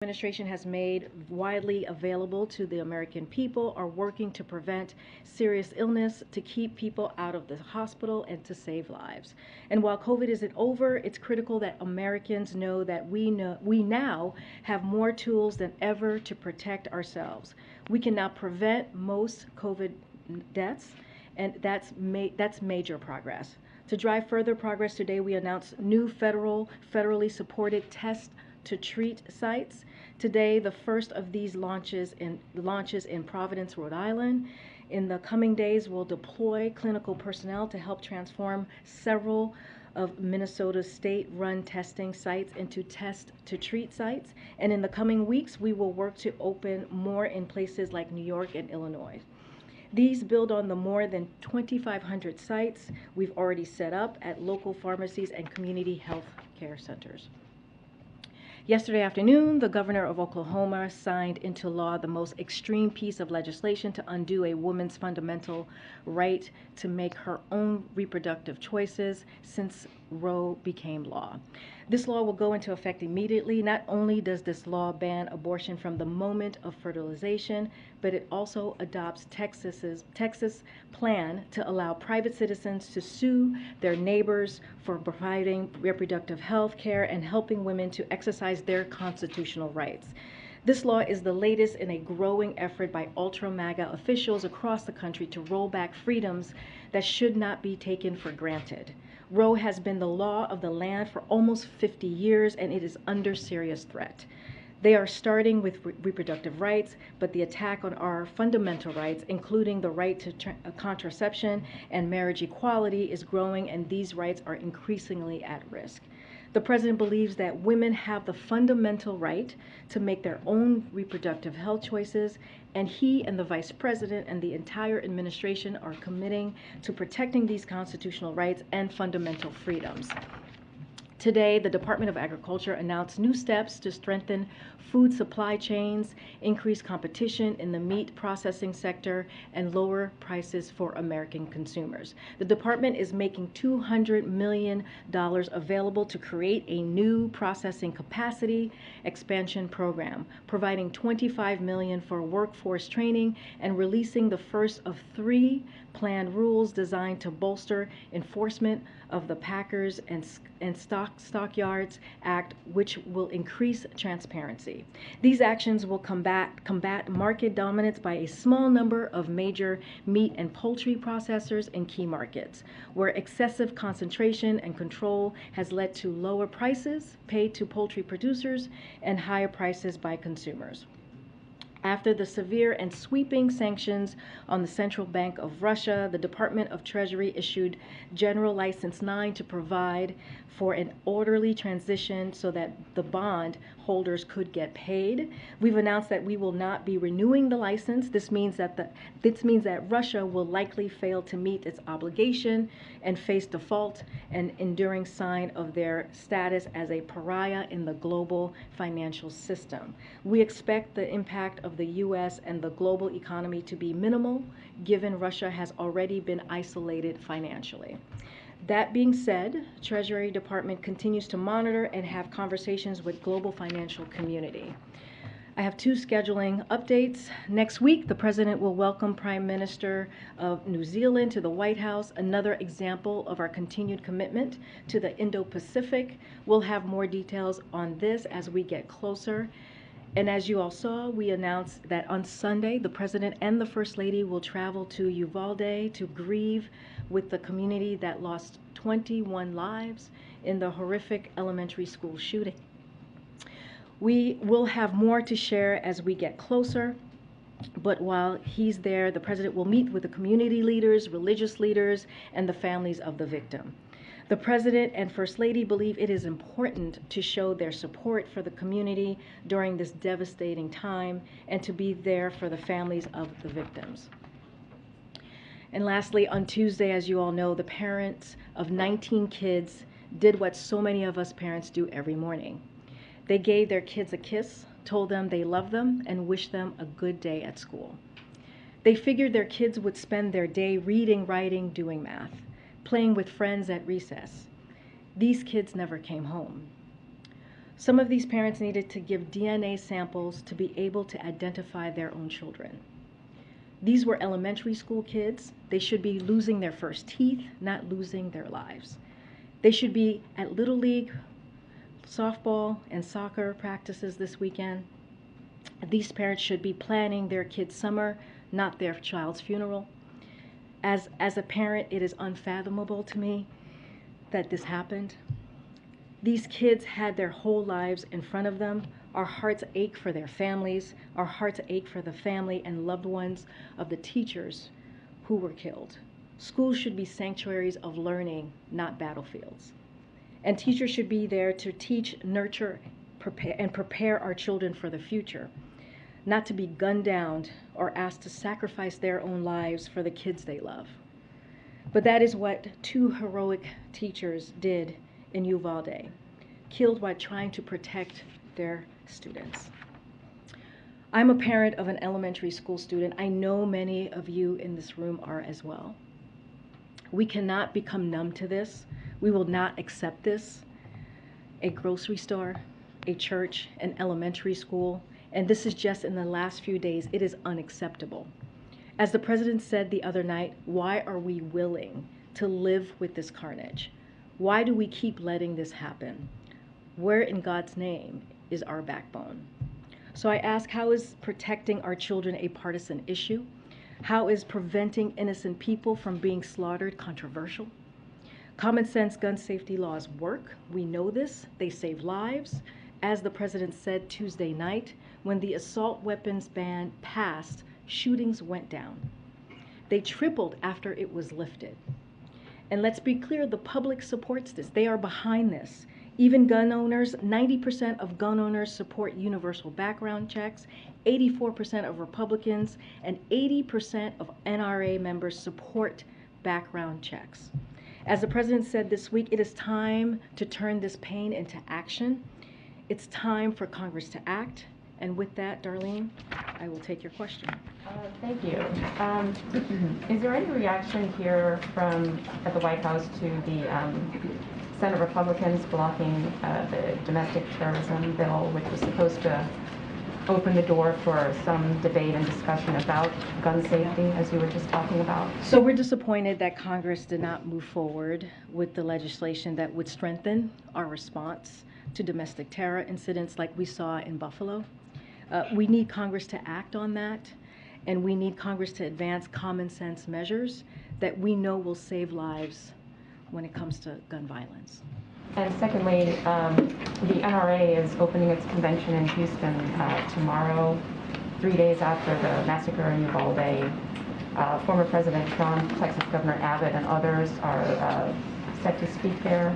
Administration has made widely available to the American people are working to prevent serious illness, to keep people out of the hospital, and to save lives. And while COVID isn't over, it's critical that Americans know that we now have more tools than ever to protect ourselves. We can now prevent most COVID deaths, and that's major progress. To drive further progress today, we announced new federally supported test to treat sites. Today, the first of these launches in Providence, Rhode Island. In the coming days, we'll deploy clinical personnel to help transform several of Minnesota's state-run testing sites into test to treat sites. And in the coming weeks, we will work to open more in places like New York and Illinois. These build on the more than 2,500 sites we've already set up at local pharmacies and community health care centers. Yesterday afternoon, the governor of Oklahoma signed into law the most extreme piece of legislation to undo a woman's fundamental right to make her own reproductive choices since Roe became law. This law will go into effect immediately. Not only does this law ban abortion from the moment of fertilization, but it also adopts Texas' plan to allow private citizens to sue their neighbors for providing reproductive health care and helping women to exercise their constitutional rights. This law is the latest in a growing effort by ultra-MAGA officials across the country to roll back freedoms that should not be taken for granted. Roe has been the law of the land for almost 50 years, and it is under serious threat. They are starting with reproductive rights, but the attack on our fundamental rights, including the right to contraception and marriage equality, is growing, and these rights are increasingly at risk. The president believes that women have the fundamental right to make their own reproductive health choices, and he and the vice president and the entire administration are committing to protecting these constitutional rights and fundamental freedoms. Today, the Department of Agriculture announced new steps to strengthen food supply chains, increase competition in the meat processing sector, and lower prices for American consumers. The department is making $200 million available to create a new processing capacity expansion program, providing $25 million for workforce training, and releasing the first of 3 planned rules designed to bolster enforcement of the Packers and Stockyards Act, which will increase transparency. These actions will combat market dominance by a small number of major meat and poultry processors in key markets, where excessive concentration and control has led to lower prices paid to poultry producers and higher prices by consumers. After the severe and sweeping sanctions on the Central Bank of Russia, the Department of Treasury issued General License 9 to provide for an orderly transition so that the bond holders could get paid. We've announced that we will not be renewing the license. This means that Russia will likely fail to meet its obligation and face default, an enduring sign of their status as a pariah in the global financial system. We expect the impact of the U.S. and the global economy to be minimal, given Russia has already been isolated financially. That being said, Treasury Department continues to monitor and have conversations with global financial community. I have 2 scheduling updates. Next week, the President will welcome Prime Minister of New Zealand to the White House, another example of our continued commitment to the Indo-Pacific. We'll have more details on this as we get closer. And as you all saw, we announced that on Sunday, the President and the First Lady will travel to Uvalde to grieve with the community that lost 21 lives in the horrific elementary school shooting. We will have more to share as we get closer, but while he's there, the President will meet with the community leaders, religious leaders, and the families of the victim. The President and First Lady believe it is important to show their support for the community during this devastating time and to be there for the families of the victims. And lastly, on Tuesday, as you all know, the parents of 19 kids did what so many of us parents do every morning. They gave their kids a kiss, told them they loved them, and wished them a good day at school. They figured their kids would spend their day reading, writing, doing math, playing with friends at recess. These kids never came home. Some of these parents needed to give DNA samples to be able to identify their own children. These were elementary school kids. They should be losing their first teeth, not losing their lives. They should be at Little League, softball, and soccer practices this weekend. These parents should be planning their kids' summer, not their child's funeral. As a parent, it is unfathomable to me that this happened. These kids had their whole lives in front of them. Our hearts ache for their families. Our hearts ache for the family and loved ones of the teachers who were killed. Schools should be sanctuaries of learning, not battlefields. And teachers should be there to teach, nurture, prepare our children for the future, not to be gunned down or asked to sacrifice their own lives for the kids they love. But that is what two heroic teachers did in Uvalde, killed while trying to protect their students. I'm a parent of an elementary school student. I know many of you in this room are as well. We cannot become numb to this. We will not accept this. A grocery store, a church, an elementary school, and this is just in the last few days, it is unacceptable. As the president said the other night, why are we willing to live with this carnage? Why do we keep letting this happen? Where in God's name is our backbone? So I ask, how is protecting our children a partisan issue? How is preventing innocent people from being slaughtered controversial? Common sense gun safety laws work. We know this. They save lives. As the president said Tuesday night, when the assault weapons ban passed, shootings went down. They tripled after it was lifted. And let's be clear, the public supports this. They are behind this. Even gun owners, 90% of gun owners support universal background checks, 84% of Republicans, and 80% of NRA members support background checks. As the president said this week, it is time to turn this pain into action. It's time for Congress to act. And with that, Darlene, I will take your question. Thank you. Is there any reaction here at the White House to the Senate Republicans blocking the domestic terrorism bill, which was supposed to open the door for some debate and discussion about gun safety, as you were just talking about? So we're disappointed that Congress did not move forward with the legislation that would strengthen our response to domestic terror incidents like we saw in Buffalo. We need Congress to act on that, and we need Congress to advance common sense measures that we know will save lives when it comes to gun violence. And secondly, the NRA is opening its convention in Houston tomorrow, 3 days after the massacre in Uvalde. Former President Trump, Texas Governor Abbott, and others are set to speak there.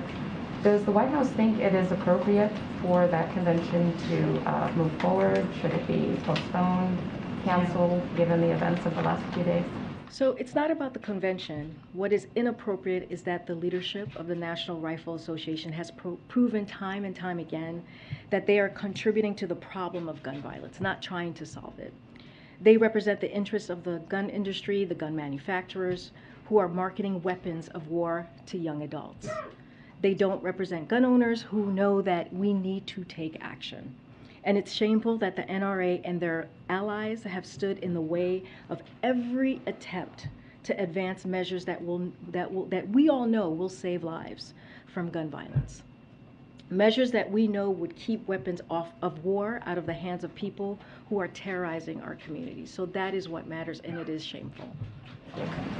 Does the White House think it is appropriate for that convention to move forward? Should it be postponed, canceled, given the events of the last few days? So it's not about the convention. What is inappropriate is that the leadership of the National Rifle Association has proven time and time again that they are contributing to the problem of gun violence, not trying to solve it. They represent the interests of the gun industry, the gun manufacturers, who are marketing weapons of war to young adults. They don't represent gun owners who know that we need to take action. And it's shameful that the NRA and their allies have stood in the way of every attempt to advance measures that we all know will save lives from gun violence. Measures that we know would keep weapons of war out of the hands of people who are terrorizing our communities. So that is what matters, and it is shameful.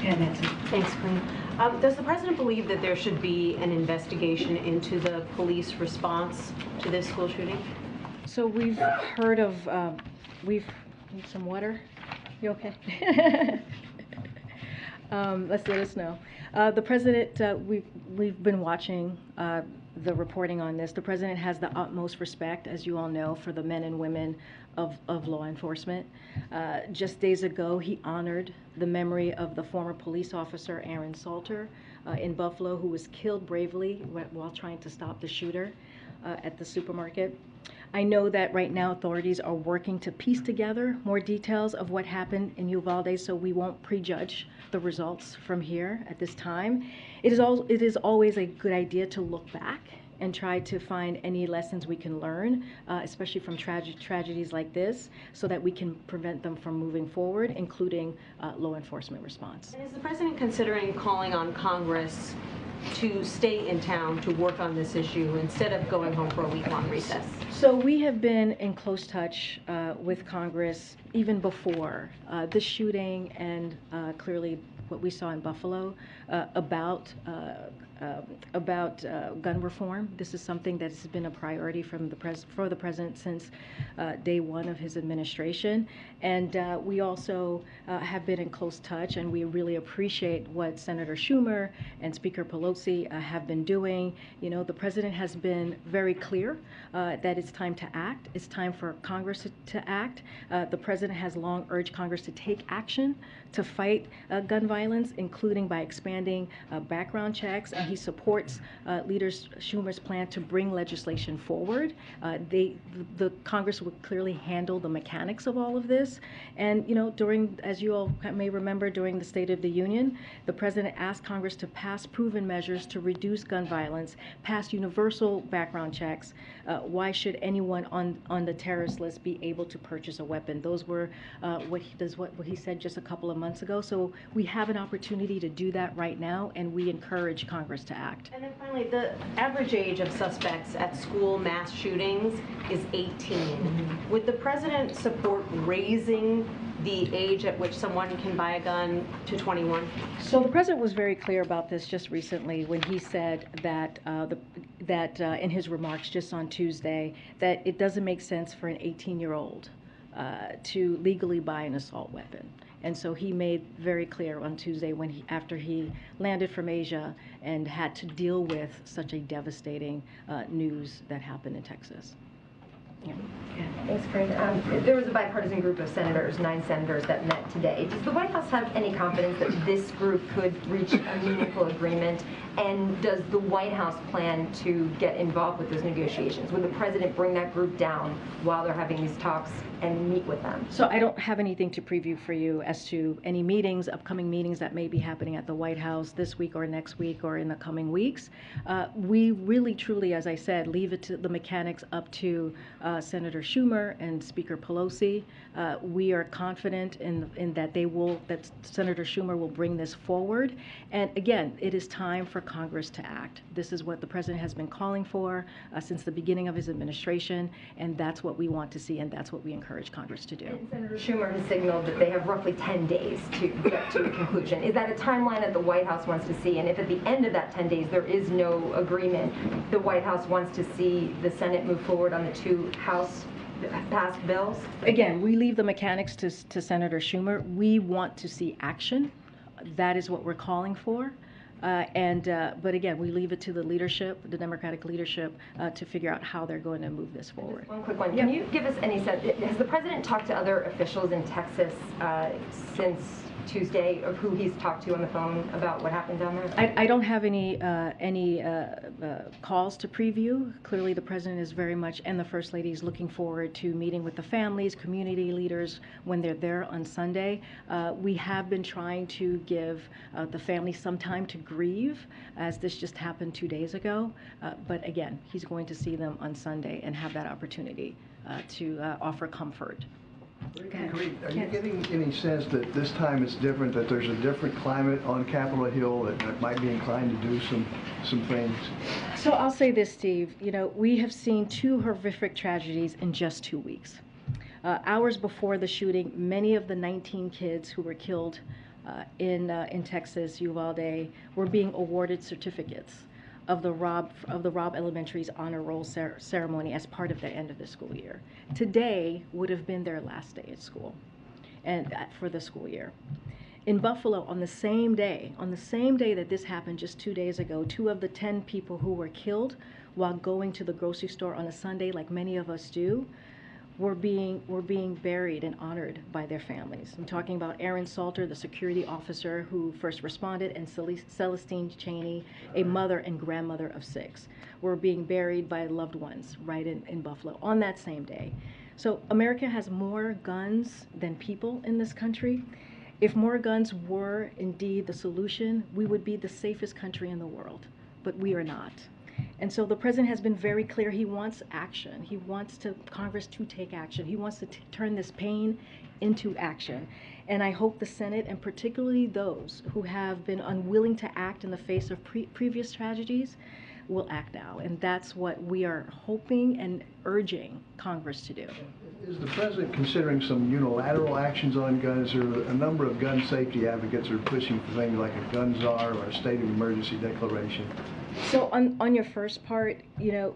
Yeah, Nancy. Thanks, Karine. Does the president believe that there should be an investigation into the police response to this school shooting? So we've heard of, need some water? You okay? Let us know. The president, we've been watching the reporting on this. The president has the utmost respect, as you all know, for the men and women of law enforcement. Just days ago, he honored the memory of the former police officer, Aaron Salter, in Buffalo, who was killed bravely while trying to stop the shooter at the supermarket. I know that right now authorities are working to piece together more details of what happened in Uvalde, so we won't prejudge the results from here at this time. It is always a good idea to look back and try to find any lessons we can learn, especially from tragedies like this, so that we can prevent them from moving forward, including law enforcement response. And is the president considering calling on Congress to stay in town to work on this issue instead of going home for a week-long recess? So we have been in close touch with Congress even before this shooting and clearly what we saw in Buffalo about gun reform. This is something that has been a priority from for the president since day one of his administration. And we also have been in close touch, and we really appreciate what Senator Schumer and Speaker Pelosi have been doing. You know, the president has been very clear that it's time to act. It's time for Congress to act. The president has long urged Congress to take action to fight gun violence, including by expanding background checks, and he supports Leader Schumer's plan to bring legislation forward. The Congress would clearly handle the mechanics of all of this. And, you know, as you all may remember, during the State of the Union, the president asked Congress to pass proven measures to reduce gun violence, pass universal background checks. Why should anyone on the terrorist list be able to purchase a weapon? Those were what he said just a couple of months ago. So we have an opportunity to do that right now, and we encourage Congress to act. And then finally, the average age of suspects at school mass shootings is 18. Mm-hmm. Would the president support raising the age at which someone can buy a gun to 21? So the president was very clear about this just recently when he said that in his remarks just on Tuesday that it doesn't make sense for an 18-year-old to legally buy an assault weapon. And so he made very clear on Tuesday after he landed from Asia and had to deal with such a devastating news that happened in Texas. Yeah. Thanks, Karine. There was a bipartisan group of senators, 9 senators, that met today. Does the White House have any confidence that this group could reach a meaningful agreement? And does the White House plan to get involved with those negotiations? Would the president bring that group down while they're having these talks and meet with them? So I don't have anything to preview for you as to any meetings, upcoming meetings that may be happening at the White House this week or next week or in the coming weeks. We really, truly, as I said, leave it to the mechanics up to Senator Schumer and Speaker Pelosi. We are confident in that that Senator Schumer will bring this forward. And again, it is time for Congress to act. This is what the president has been calling for since the beginning of his administration, and that's what we want to see, and that's what we encourage Congress to do. And Senator Schumer has signaled that they have roughly 10 days to get to a conclusion. Is that a timeline that the White House wants to see? And if at the end of that 10 days there is no agreement, the White House wants to see the Senate move forward on the 2 House passed bills? Again, we leave the mechanics to Senator Schumer. We want to see action. That is what we're calling for. But again, we leave it to the leadership, the Democratic leadership, to figure out how they're going to move this forward. Just one quick one. Can you give us any sense, has the president talked to other officials in Texas since Tuesday of who he's talked to on the phone about what happened down there? I don't have any calls to preview. Clearly, the president is very much, and the First Lady is looking forward to meeting with the families, community leaders when they're there on Sunday. We have been trying to give the family some time to grieve, as this just happened 2 days ago. But again, he's going to see them on Sunday and have that opportunity to offer comfort. Karine, are you getting any sense that this time it's different, that there's a different climate on Capitol Hill that might be inclined to do some things? So I'll say this, Steve. You know, we have seen 2 horrific tragedies in just 2 weeks. Hours before the shooting, many of the 19 kids who were killed in Texas, Uvalde, were being awarded certificates of the Robb Elementary's honor roll ceremony as part of the end of the school year. Today would have been their last day at school, and for the school year. In Buffalo, on the same day that this happened just 2 days ago, 2 of the 10 people who were killed while going to the grocery store on a Sunday, like many of us do, were being buried and honored by their families. I'm talking about Aaron Salter, the security officer who first responded, and Celestine Cheney, a mother and grandmother of 6, were being buried by loved ones right in Buffalo on that same day. So America has more guns than people in this country. If more guns were indeed the solution, we would be the safest country in the world, but we are not. And so the president has been very clear. He wants action. He wants Congress to take action. He wants to turn this pain into action. And I hope the Senate, and particularly those who have been unwilling to act in the face of previous tragedies, will act now. And that's what we are hoping and urging Congress to do. Is the president considering some unilateral actions on guns, or a number of gun safety advocates are pushing for things like a gun czar or a state of emergency declaration? So on your first part, you know,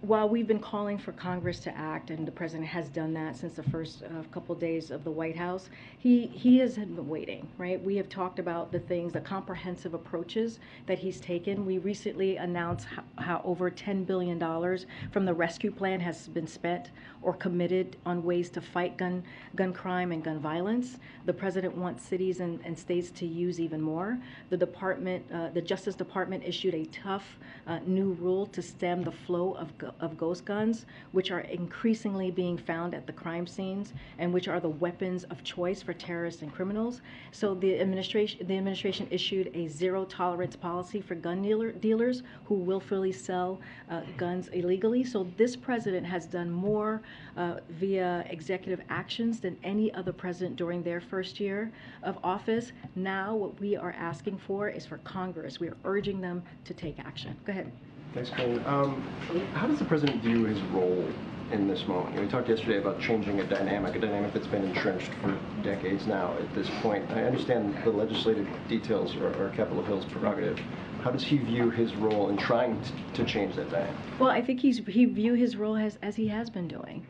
while we've been calling for Congress to act, and the president has done that since the first couple days of the White House, he has been waiting, right? We have talked about the things, the comprehensive approaches that he's taken. We recently announced how over $10 billion from the rescue plan has been spent or committed on ways to fight gun crime and gun violence. The president wants cities and states to use even more. The Justice Department issued a tough new rule to stem the flow of ghost guns, which are increasingly being found at the crime scenes and which are the weapons of choice for terrorists and criminals. So the administration issued a zero tolerance policy for gun dealers who willfully sell guns illegally. So this president has done more via executive actions than any other president during their first year of office. Now what we are asking for is for Congress. We are urging them to take action. Go ahead. Thanks, Karine. How does the president view his role in this moment? You know, we talked yesterday about changing a dynamic that's been entrenched for decades now at this point. I understand the legislative details are Capitol Hill's prerogative. How does he view his role in trying to change that dynamic? Well, I think he view his role as he has been doing.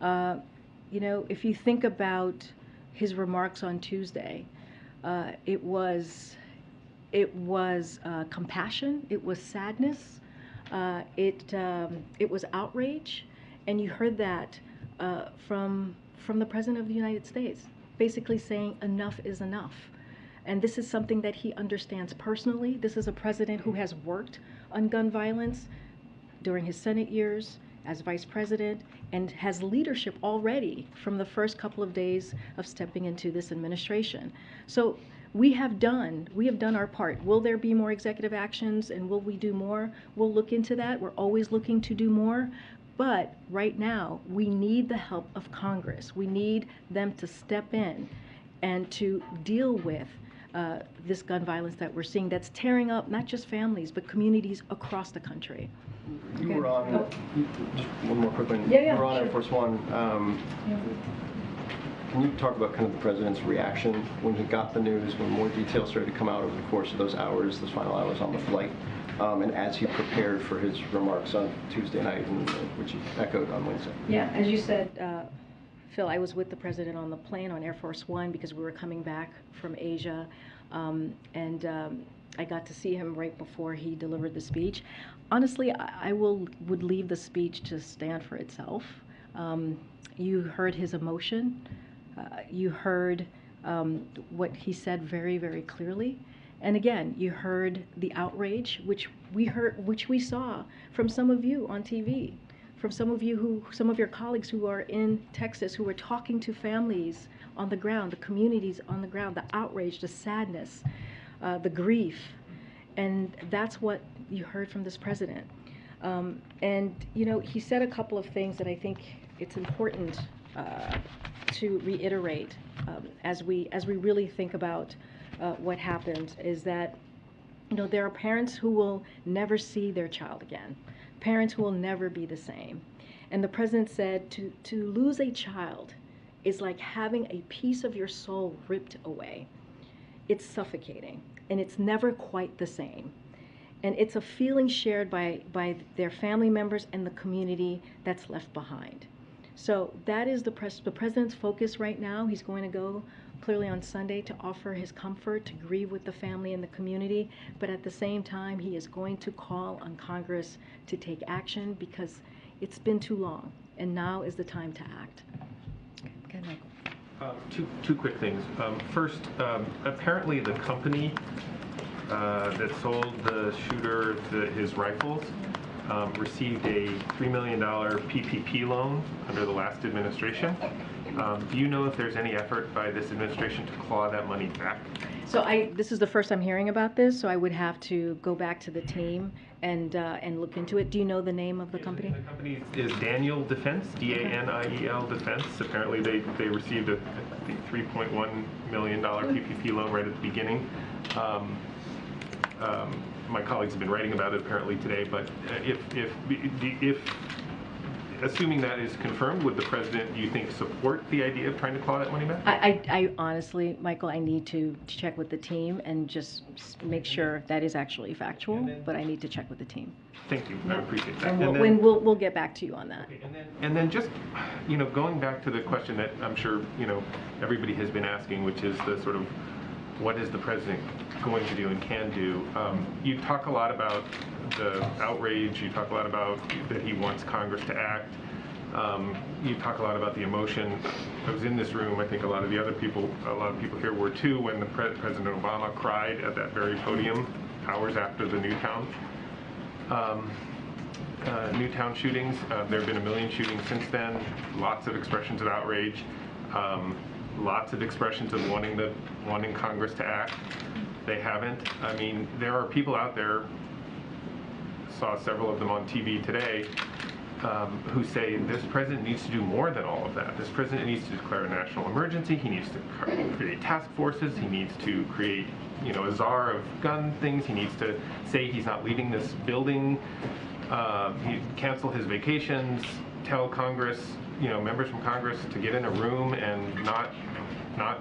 You know, if you think about his remarks on Tuesday, it was compassion, it was sadness, it was outrage, and you heard that from the President of the United States, basically saying enough is enough. And this is something that he understands personally. This is a president who has worked on gun violence during his Senate years as vice president, and has leadership already from the first couple of days of stepping into this administration. So we have done our part. Will there be more executive actions, and will we do more? We'll look into that. We're always looking to do more. But right now, we need the help of Congress. We need them to step in and to deal with this gun violence that we're seeing that's tearing up not just families, but communities across the country. You were on, just one more quick one. Yeah, you were on sure. Air Force One. Can you talk about kind of the president's reaction when he got the news, when more details started to come out over the course of those hours, those final hours on the flight, and as he prepared for his remarks on Tuesday night, which he echoed on Wednesday? Yeah, as you said, Phil, I was with the president on the plane on Air Force One because we were coming back from Asia, and I got to see him right before he delivered the speech. Honestly, I would leave the speech to stand for itself. You heard his emotion. You heard what he said very, very clearly. And again, you heard the outrage, which we saw from some of you on TV, from some of your colleagues who are in Texas, who are talking to families on the ground, the communities on the ground, the outrage, the sadness, the grief. And that's what you heard from this president. And, you know, he said a couple of things that I think it's important to reiterate as we really think about what happened, is that, you know, there are parents who will never see their child again, parents who will never be the same. And the president said to lose a child is like having a piece of your soul ripped away. It's suffocating, and it's never quite the same. And it's a feeling shared by their family members and the community that's left behind. So that is the president's focus right now. He's going to go clearly on Sunday to offer his comfort, to grieve with the family and the community. But at the same time, he is going to call on Congress to take action because it's been too long, and now is the time to act. Okay, Michael. Two quick things. First, apparently the company that sold the shooter his rifles received a $3 million PPP loan under the last administration. Do you know if there's any effort by this administration to claw that money back? So this is the first I'm hearing about this, so I would have to go back to the team and look into it. Do you know the name of the company? The company is Daniel Defense, Daniel Defense. Apparently they received a I think $3.1 million PPP loan right at the beginning. My colleagues have been writing about it apparently today, but if assuming that is confirmed, would the president, do you think, support the idea of trying to claw that money back? I honestly, Michael, I need to check with the team and just make sure that is actually factual, but I need to check with the team. Thank you, I appreciate that. And we'll get back to you on that. Okay, and then just, going back to the question that I'm sure, everybody has been asking, which is the sort of, what is the president going to do and can do? You talk a lot about the outrage, you talk a lot about that he wants Congress to act. You talk a lot about the emotion. I was in this room, I think a lot of people here were too, when President Obama cried at that very podium hours after the Newtown shootings. There have been 1 million shootings since then, lots of expressions of outrage. Lots of expressions of wanting Congress to act. They haven't. I mean, there are people out there, saw several of them on TV today, who say this president needs to do more than all of that. This president needs to declare a national emergency. He needs to create task forces. He needs to create, a czar of gun things. He needs to say he's not leaving this building. He cancel his vacations. Tell Congress, members from Congress to get in a room and not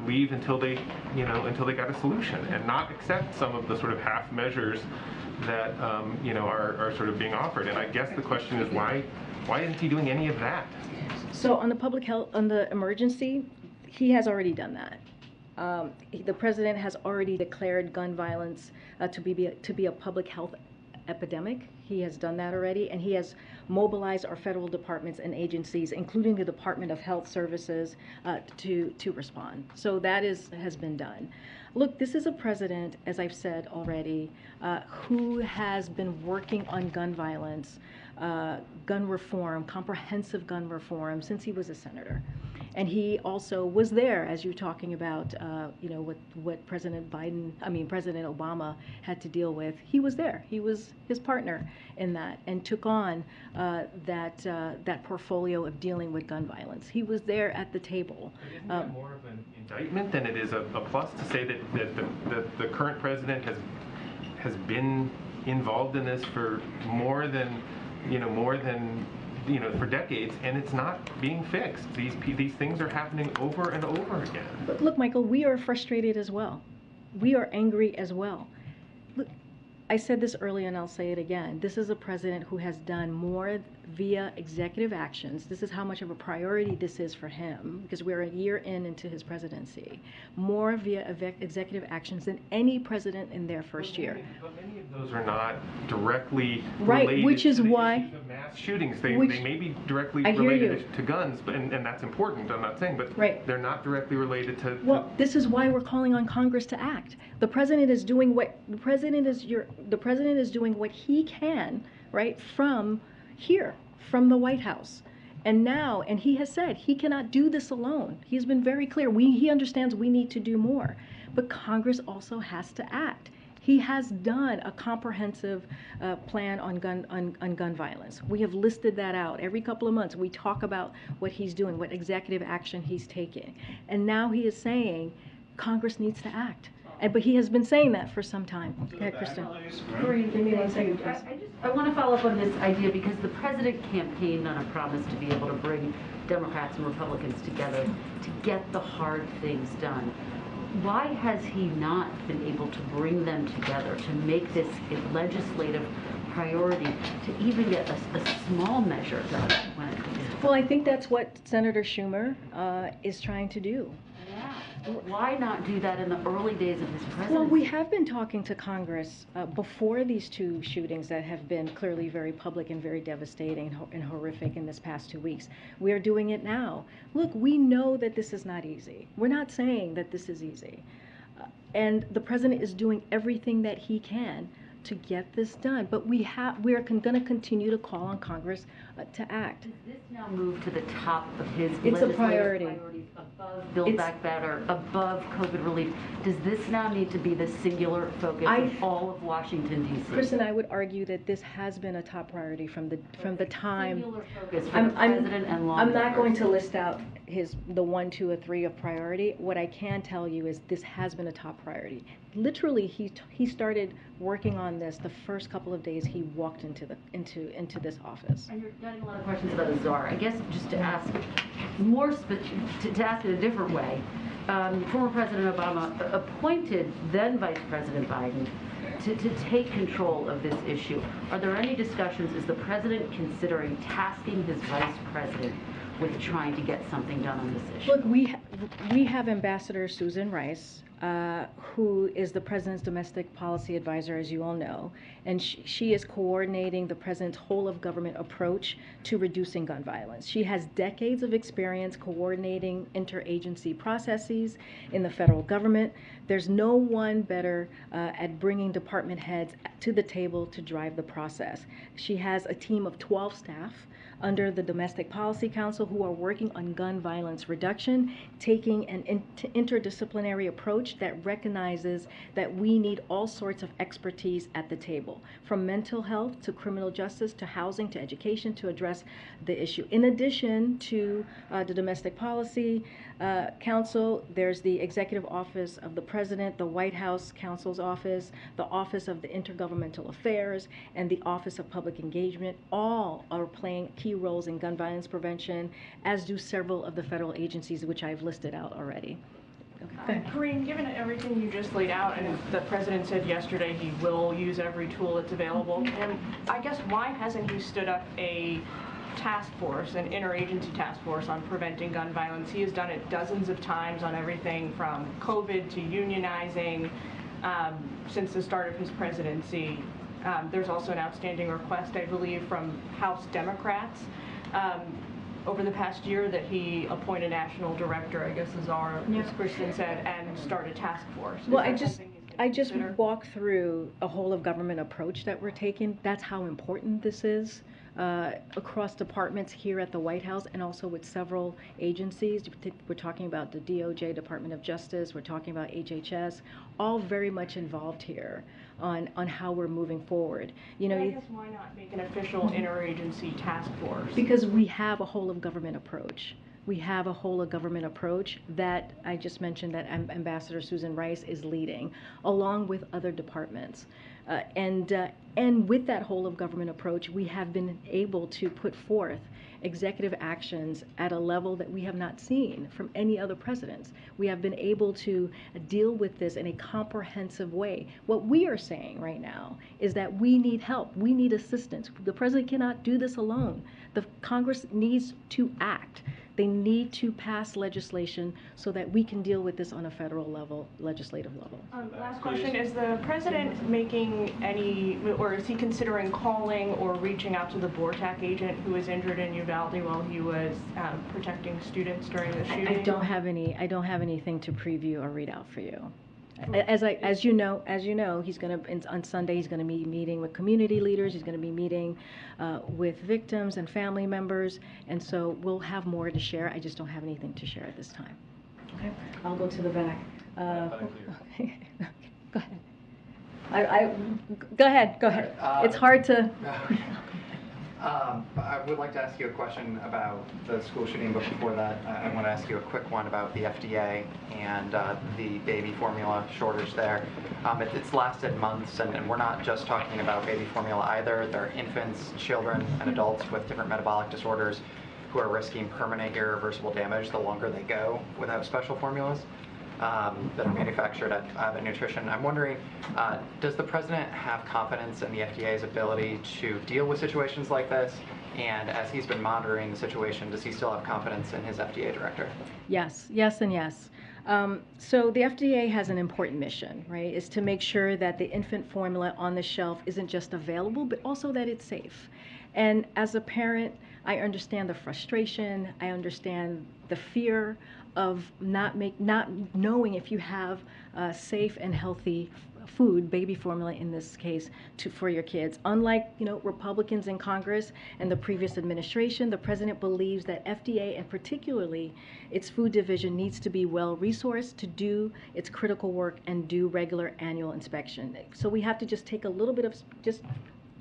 leave until they got a solution, and not accept some of the sort of half measures that are sort of being offered. And I guess the question is why isn't he doing any of that? So on the public health, on the emergency, he has already done that. The president has already declared gun violence to be a public health epidemic. He has done that already, and he has mobilized our federal departments and agencies, including the Department of Health Services, to respond. So that has been done. Look, this is a president, as I've said already, who has been working on gun violence, gun reform, comprehensive gun reform, since he was a senator. And he also was there, as you're talking about, what President Obama had to deal with. He was there. He was his partner in that, and took on that portfolio of dealing with gun violence. He was there at the table. But isn't that more of an indictment than it is a plus to say that the current president has been involved in this for more than for decades, and it's not being fixed. These things are happening over and over again. But look, Michael, we are frustrated as well. We are angry as well. Look, I said this earlier and I'll say it again. This is a president who has done more via executive actions. This is how much of a priority this is for him, because we're a year into his presidency. More via executive actions than any president in their first year. But many of those are not directly right, related which is to the why issues of mass shootings. They may be directly related to guns, and that's important. I'm not saying, but right. They're not directly related to. Well, this is why we're calling on Congress to act. The president is doing what the president is doing what he can, right, from here, from the White House. And he has said he cannot do this alone. He's been very clear. He understands we need to do more. But Congress also has to act. He has done a comprehensive plan on gun violence. We have listed that out. Every couple of months we talk about what he's doing, what executive action he's taking. And now he is saying Congress needs to act. But he has been saying that for some time. Okay, Kristen. Karine, give me 1 second, please. I want to follow up on this idea, because the president campaigned on a promise to be able to bring Democrats and Republicans together to get the hard things done. Why has he not been able to bring them together, to make this a legislative priority, to even get a small measure done when it comes to? Well, I think that's what Senator Schumer is trying to do. Why not do that in the early days of his presidency? Well, we have been talking to Congress before these two shootings that have been clearly very public and very devastating and horrific in this past 2 weeks. We are doing it now. Look, we know that this is not easy. We're not saying that this is easy. And the president is doing everything that he can to get this done. But we are going to continue to call on Congress to act. Does this now move to the top of his It's a legislative priority. priorities above Build Back Better, above COVID relief? Does this now need to be the singular focus of all of Washington, D.C.? Kristen, I would argue that this has been a top priority from the time. Singular focus for the president and lawmakers. I'm not going to list out the 1, 2, or 3 of priority. What I can tell you is this has been a top priority. Literally, he started working on this the first couple of days he walked into this office. And you're getting a lot of questions about the czar. I guess just to ask more to ask it a different way. Former President Obama appointed then Vice President Biden to take control of this issue. Are there any discussions? Is the president considering tasking his vice president with trying to get something done on this issue? Look, we have Ambassador Susan Rice, who is the president's domestic policy advisor, as you all know, and she is coordinating the president's whole of government approach to reducing gun violence. She has decades of experience coordinating interagency processes in the federal government. There's no one better at bringing department heads to the table to drive the process. She has a team of 12 staff under the Domestic Policy Council who are working on gun violence reduction, taking an interdisciplinary approach that recognizes that we need all sorts of expertise at the table, from mental health to criminal justice to housing to education, to address the issue. In addition to the Domestic Policy Council, there's the Executive Office of the President, the White House Counsel's Office, the Office of the Intergovernmental Affairs, and the Office of Public Engagement. All are playing key roles in gun violence prevention, as do several of the federal agencies, which I've listed out already. Okay. Karine, given everything you just laid out, and the president said yesterday he will use every tool that's available, and I guess why hasn't he stood up a task force, an interagency task force on preventing gun violence? He has done it dozens of times on everything from COVID to unionizing since the start of his presidency. There's also an outstanding request, I believe, from House Democrats over the past year that he appoint a national director, I guess as Kristen said, and start a task force. Well, I just walked through a whole of government approach that we're taking. That's how important this is across departments here at the White House and also with several agencies. We're talking about the DOJ, Department of Justice, we're talking about HHS, all very much involved here on how we're moving forward. You know, I guess why not make an official interagency task force? Because we have a whole of government approach. We have a whole of government approach that I just mentioned that Ambassador Susan Rice is leading, along with other departments. And with that whole of government approach, we have been able to put forth executive actions at a level that we have not seen from any other presidents. We have been able to deal with this in a comprehensive way. What we are saying right now is that we need help. We need assistance. The president cannot do this alone. The Congress needs to act. They need to pass legislation so that we can deal with this on a federal level, legislative level. Last question, is the president making any, or is he considering calling or reaching out to the BORTAC agent who was injured in Uvalde while he was protecting students during the shooting? I don't have anything to preview or read out for you. As you know, he's going to on Sunday. He's going to be meeting with community leaders. He's going to be meeting with victims and family members, and so we'll have more to share. I just don't have anything to share at this time. Okay, I'll go to the back. Okay. Go ahead. Go ahead. It's hard to. I would like to ask you a question about the school shooting, but before that, I want to ask you a quick one about the FDA and the baby formula shortage there. It's lasted months, and we're not just talking about baby formula either. There are infants, children, and adults with different metabolic disorders who are risking permanent irreversible damage the longer they go without special formulas that are manufactured at Abbott Nutrition. I'm wondering, does the president have confidence in the FDA's ability to deal with situations like this? And as he's been monitoring the situation, does he still have confidence in his FDA director? Yes, and yes. So the FDA has an important mission, right? Is to make sure that the infant formula on the shelf isn't just available, but also that it's safe. And as a parent, I understand the frustration. I understand the fear of not knowing if you have safe and healthy food, baby formula in this case, for your kids. Unlike, Republicans in Congress and the previous administration, the president believes that FDA and particularly its food division needs to be well resourced to do its critical work and do regular annual inspection. So we have to just take a little bit of,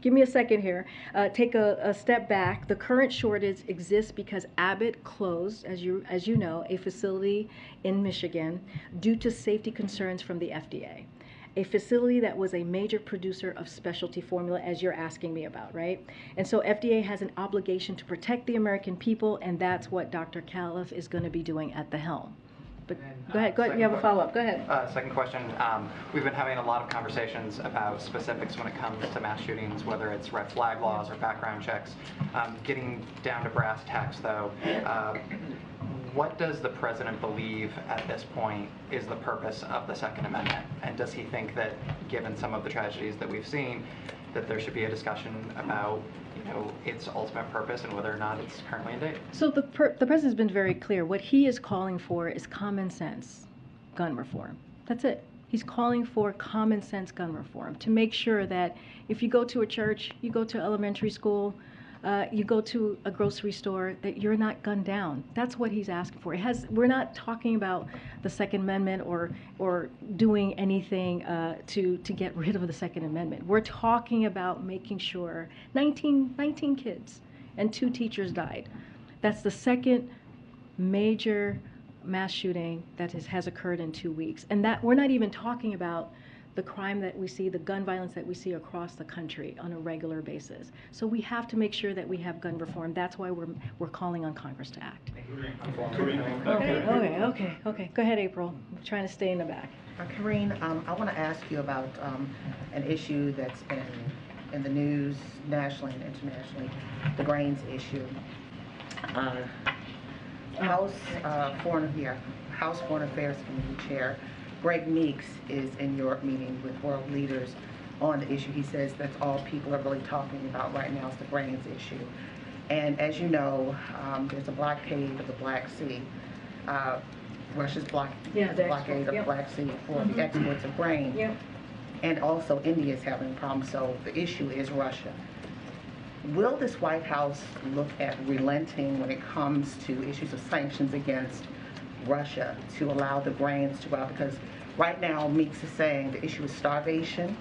give me a second here, take a step back. The current shortage exists because Abbott closed, as you know, a facility in Michigan due to safety concerns from the FDA. A facility that was a major producer of specialty formula, as you're asking me about, right? And so FDA has an obligation to protect the American people, and that's what Dr. Califf is going to be doing at the helm. But go ahead, you have a follow-up, go ahead. Second question, we've been having a lot of conversations about specifics when it comes to mass shootings, whether it's red flag laws or background checks. Getting down to brass tacks though, what does the president believe at this point is the purpose of the Second Amendment? And does he think that, given some of the tragedies that we've seen, that there should be a discussion about its ultimate purpose and whether or not it's currently in date? So the president's been very clear. What he is calling for is common sense gun reform. That's it. He's calling for common sense gun reform to make sure that if you go to a church, you go to elementary school, you go to a grocery store, that you're not gunned down. That's what he's asking for. We're not talking about the Second Amendment or doing anything to get rid of the Second Amendment. We're talking about making sure 19 kids and 2 teachers died. That's the second major mass shooting that has occurred in 2 weeks. And that we're not even talking about the crime that we see, the gun violence that we see across the country on a regular basis. So we have to make sure that we have gun reform. That's why we're calling on Congress to act. Okay. Go ahead, April. I'm trying to stay in the back. Karine, I want to ask you about an issue that's been in the news nationally and internationally, the grains issue. House Foreign Affairs Committee Chair Greg Meeks is in Europe meeting with world leaders on the issue. He says that's all people are really talking about right now is the grains issue. And as you know, there's a blockade of the Black Sea. Russia's blockade of the Black Sea for the exports of grain. Yep. And also India is having a problem, so the issue is Russia. Will this White House look at relenting when it comes to issues of sanctions against Russia to allow the grains to go out? Because right now, Meeks is saying the issue is starvation,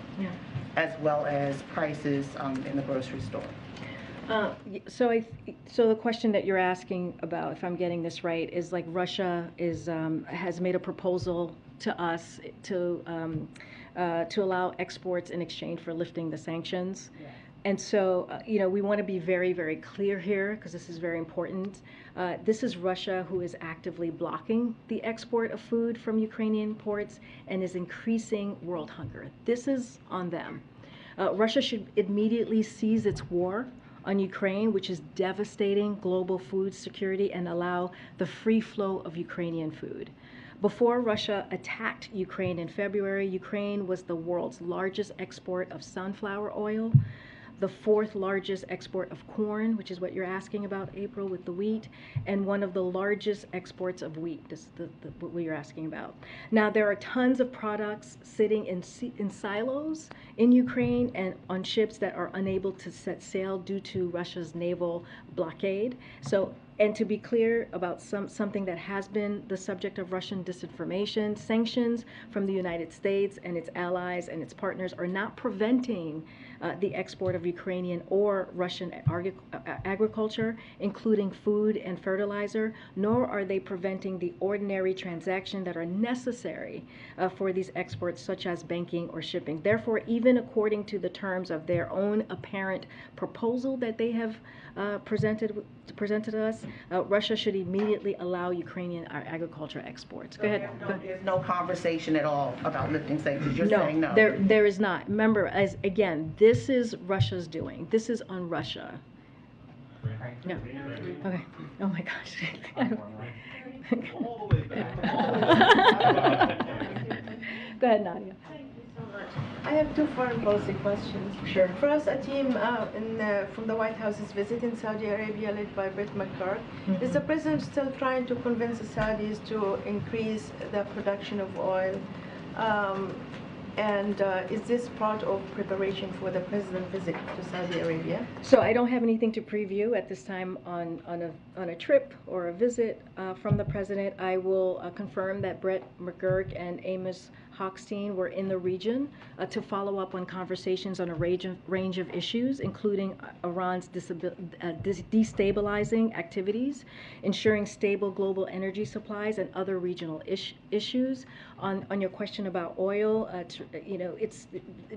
as well as prices in the grocery store. So the question that you're asking about, if I'm getting this right, is like Russia has made a proposal to us to allow exports in exchange for lifting the sanctions. Yeah. And so, we want to be very, very clear here because this is very important. This is Russia who is actively blocking the export of food from Ukrainian ports and is increasing world hunger. This is on them. Russia should immediately cease its war on Ukraine, which is devastating global food security, and allow the free flow of Ukrainian food. Before Russia attacked Ukraine in February, Ukraine was the world's largest export of sunflower oil, the 4th largest export of corn, which is what you're asking about, April, with the wheat, and one of the largest exports of wheat, this is what you're asking about. Now, there are tons of products sitting in silos in Ukraine and on ships that are unable to set sail due to Russia's naval blockade. And to be clear about something that has been the subject of Russian disinformation, sanctions from the United States and its allies and its partners are not preventing the export of Ukrainian or Russian agriculture, including food and fertilizer, nor are they preventing the ordinary transactions that are necessary for these exports, such as banking or shipping. Therefore, even according to the terms of their own apparent proposal that they have presented us, Russia should immediately allow Ukrainian agriculture exports. Go ahead. There's no conversation at all about lifting sanctions. You're saying no. There is not. Remember, this is Russia's doing. This is on Russia. No. Okay. Oh my gosh. Go ahead, Nadia. I have 2 foreign policy questions. Sure. First, a team from the White House is visiting Saudi Arabia led by Brett McCarthy. Is the president still trying to convince the Saudis to increase the production of oil? And is this part of preparation for the president's visit to Saudi Arabia? So I don't have anything to preview at this time on a trip or a visit from the president. I will confirm that Brett McGurk and Amos Hochstein were in the region to follow up on conversations on a range of issues, including Iran's destabilizing activities, ensuring stable global energy supplies, and other regional issues. On your question about oil,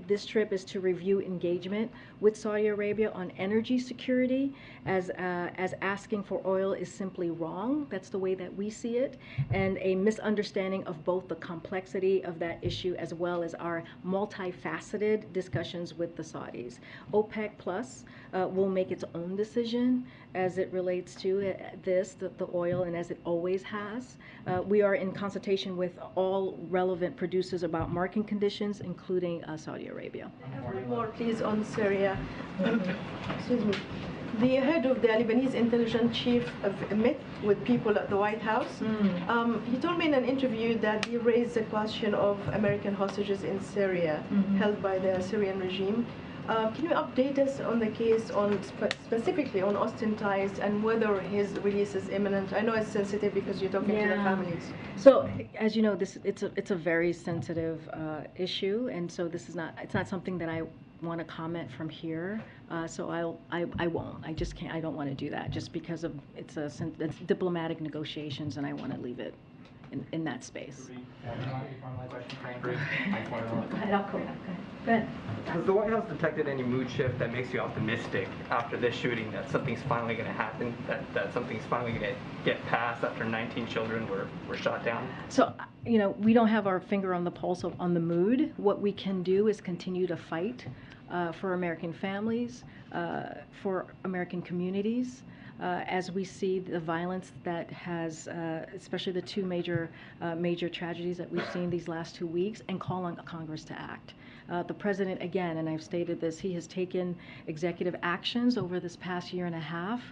this trip is to review engagement with Saudi Arabia on energy security, as asking for oil is simply wrong. That's the way that we see it, and a misunderstanding of both the complexity of that issue as well as our multifaceted discussions with the Saudis. OPEC Plus will make its own decision as it relates to the oil, and as it always has. We are in consultation with all relevant producers about market conditions, including Saudi Arabia. One more, please, on Syria. Excuse me. The head of the Lebanese intelligence chief met with people at the White House. He told me in an interview that he raised the question of American hostages in Syria held by the Syrian regime. Can you update us on the case, on specifically on Austin ties, and whether his release is imminent? I know it's sensitive because you're talking to the families. So, as you know, it's a very sensitive issue, and so it's not something that I want to comment from here. So I won't. I just can't. I don't want to do that just because of it's diplomatic negotiations, and I want to leave it in that space. Go ahead. Has the White House detected any mood shift that makes you optimistic after this shooting that something's finally going to happen, that something's finally going to get passed after 19 children were shot down? So, we don't have our finger on the pulse on the mood. What we can do is continue to fight for American families, for American communities, as we see the violence that has, especially the two major tragedies that we've seen these last 2 weeks, and call on Congress to act. The president, again, and I've stated this, he has taken executive actions over this past year and a half,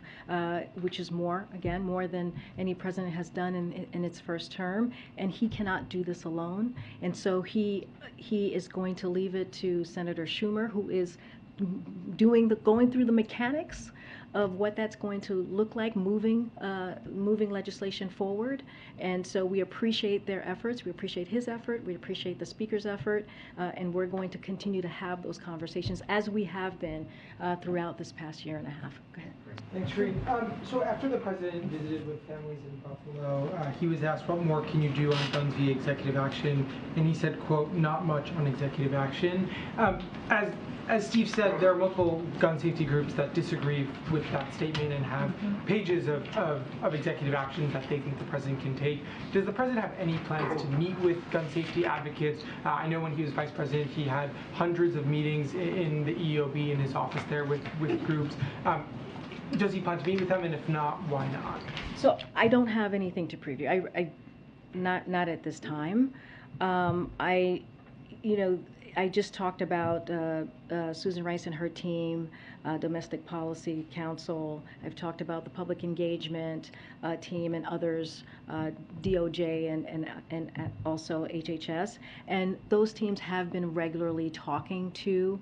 which is more than any president has done in its first term, and he cannot do this alone. And so he is going to leave it to Senator Schumer, who is going through the mechanics of what that's going to look like, moving legislation forward. And so we appreciate their efforts, we appreciate his effort, we appreciate the Speaker's effort, and we're going to continue to have those conversations as we have been throughout this past year and a half. Go ahead. Thanks, Karine. So after the president visited with families in Buffalo, he was asked, what more can you do on guns via executive action? And he said, quote, not much on executive action. As Steve said, there are multiple gun safety groups that disagree with that statement and have pages of executive actions that they think the president can take. Does the president have any plans to meet with gun safety advocates? I know when he was vice president, he had hundreds of meetings in the EOB in his office there with groups. Does he plan to meet with them, and if not, why not? So I don't have anything to preview. Not at this time. I just talked about Susan Rice and her team, Domestic Policy Council. I've talked about the public engagement team and others, DOJ and also HHS. And those teams have been regularly talking to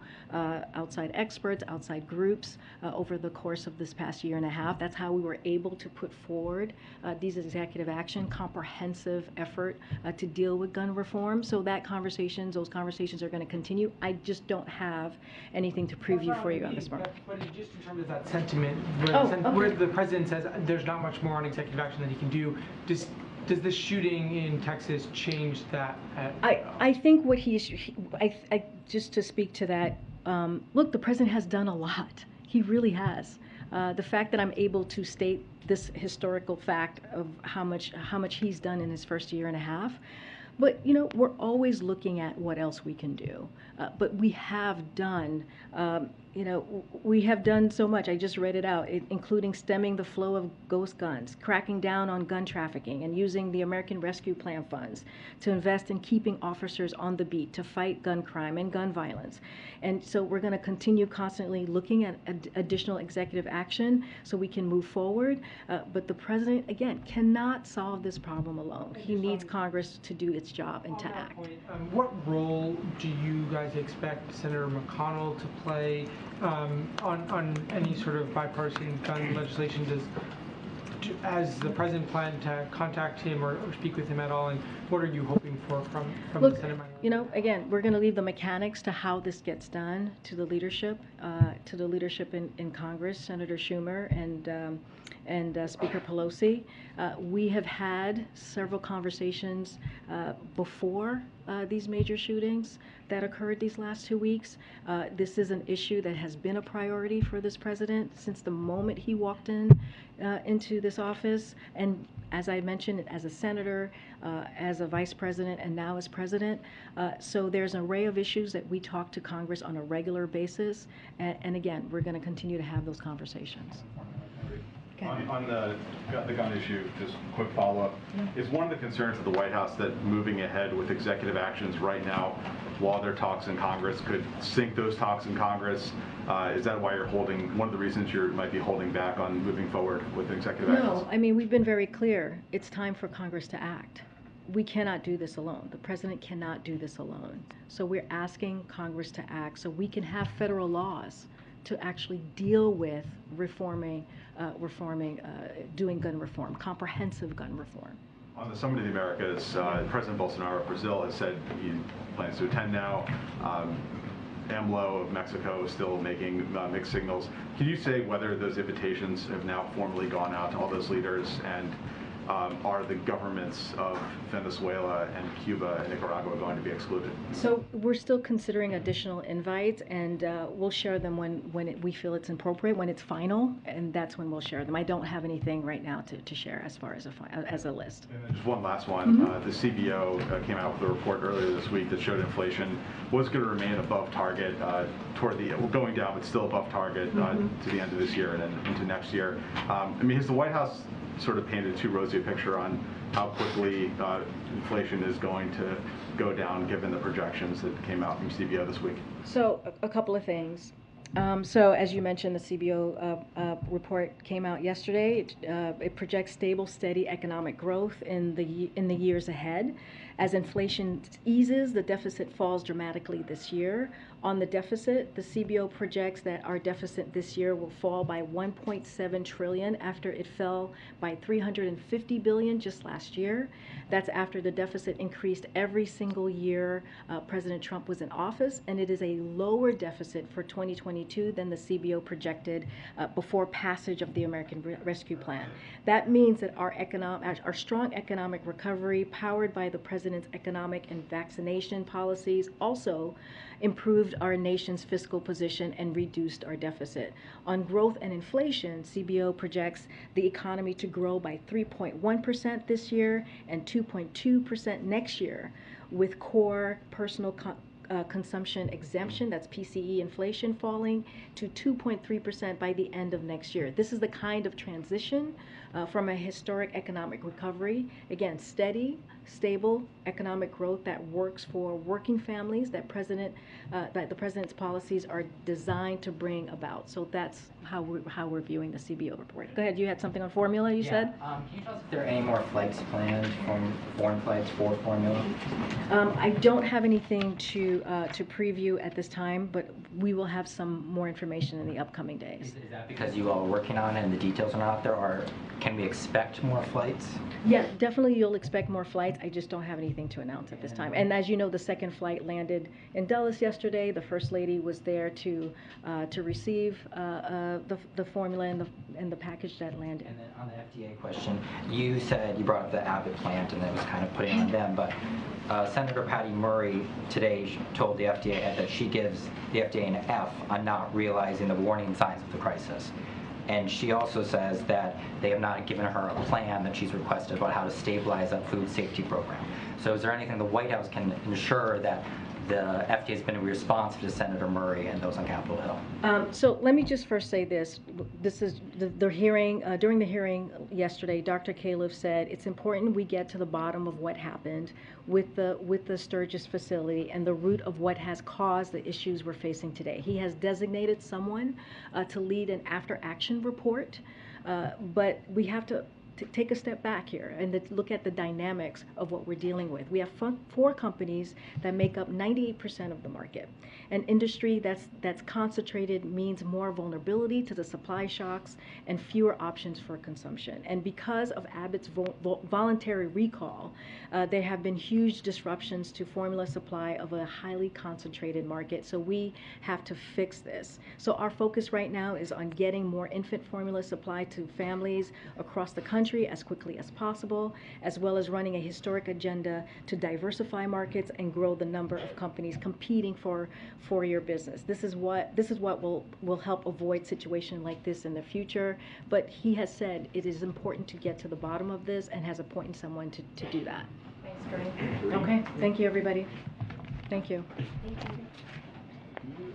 outside experts, outside groups over the course of this past year and a half. That's how we were able to put forward these executive action, comprehensive effort to deal with gun reform. So those conversations are going to continue. I just don't have anything to preview for you on this one. But just in terms of that sentiment, where the president says there's not much more on executive action that he can do, does this shooting in Texas change that? I think what just to speak to that, look, the president has done a lot. He really has. The fact that I'm able to state this historical fact of how much he's done in his first year and a half. But, we're always looking at what else we can do. But we have done you know, we have done so much. I just read it out, including stemming the flow of ghost guns, cracking down on gun trafficking, and using the American Rescue Plan funds to invest in keeping officers on the beat to fight gun crime and gun violence. And so we're going to continue constantly looking at additional executive action so we can move forward. But the president, again, cannot solve this problem alone. He needs Congress to do its job and to act. What role do you guys expect Senator McConnell to play on any sort of bipartisan gun legislation? Has the president plan to contact him or speak with him at all? And what are you hoping for from the Senate minority? You know, again, we're going to leave the mechanics to how this gets done to the leadership in Congress, Senator Schumer and Speaker Pelosi. We have had several conversations before these major shootings that occurred these last 2 weeks. This is an issue that has been a priority for this president since the moment he walked into this office. And as I mentioned, as a senator, as a vice president, and now as president. So there's an array of issues that we talk to Congress on a regular basis. And again, we're going to continue to have those conversations. On the gun issue, just a quick follow-up. Is one of the concerns of the White House that moving ahead with executive actions right now while there are talks in Congress could sink those talks in Congress? Is that why you're one of the reasons you might be holding back on moving forward with executive actions? No, I mean, we've been very clear. It's time for Congress to act. We cannot do this alone. The president cannot do this alone. So we're asking Congress to act so we can have federal laws to actually deal with doing gun reform, comprehensive gun reform. On the Summit of the Americas, President Bolsonaro of Brazil has said he plans to attend now. AMLO of Mexico is still making mixed signals. Can you say whether those invitations have now formally gone out to all those leaders, and are the governments of Venezuela and Cuba and Nicaragua going to be excluded? So we're still considering additional invites, and we'll share them when we feel it's appropriate, when it's final, and that's when we'll share them. I don't have anything right now to share as far as a list. And then just one last one. The CBO came out with a report earlier this week that showed inflation was going to remain above target going down, but still above target to the end of this year and then into next year. I mean, has the White House sort of painted too rosy a picture on how quickly inflation is going to go down given the projections that came out from CBO this week? So a couple of things. So as you mentioned, the CBO report came out yesterday. It projects stable, steady economic growth in the years ahead. As inflation eases, the deficit falls dramatically this year. On the deficit, the CBO projects that our deficit this year will fall by $1.7 trillion after it fell by $350 billion just last year. That's after the deficit increased every single year President Trump was in office, and it is a lower deficit for 2022 than the CBO projected before passage of the American Rescue Plan. That means that our strong economic recovery, powered by the President's economic and vaccination policies, also improved our nation's fiscal position and reduced our deficit. On growth and inflation, CBO projects the economy to grow by 3.1% this year and 2.2% next year, with core personal consumption exemption, that's PCE inflation, falling to 2.3% by the end of next year. This is the kind of transition from a historic economic recovery. Again, steady, stable economic growth that works for working families that the president's policies are designed to bring about. So that's how we're viewing the CBO report. Go ahead. You had something on formula, you said? Can you tell us if there are any more flights planned from foreign flights for formula? I don't have anything to preview at this time, but we will have some more information in the upcoming days. Is that because you all are working on it and the details are not out there, or can we expect more flights? Yeah, definitely you'll expect more flights. I just don't have anything to announce at this time. And as you know, the second flight landed in Dulles yesterday. The First Lady was there to receive the formula and the package that landed. And then on the FDA question, you said you brought up the Abbott plant and it was kind of putting on them, but Senator Patty Murray today told the FDA that she gives the FDA an F on not realizing the warning signs of the crisis. And she also says that they have not given her a plan that she's requested about how to stabilize that food safety program. So is there anything the White House can ensure that the FDA has been responsive to Senator Murray and those on Capitol Hill. So let me just first say this. This is the hearing, during the hearing yesterday, Dr. Califf said it's important we get to the bottom of what happened with the Sturgis facility and the root of what has caused the issues we're facing today. He has designated someone to lead an after-action report, but we have to take a step back here and look at the dynamics of what we're dealing with. We have 4 companies that make up 98% of the market. An industry that's concentrated means more vulnerability to the supply shocks and fewer options for consumption. And because of Abbott's voluntary recall, there have been huge disruptions to formula supply of a highly concentrated market. So we have to fix this. So our focus right now is on getting more infant formula supply to families across the country as quickly as possible, as well as running a historic agenda to diversify markets and grow the number of companies competing for your business. This is what will help avoid situations like this in the future. But he has said it is important to get to the bottom of this and has appointed someone to do that. Thanks, Karine. Okay, thank you, everybody. Thank you. Thank you.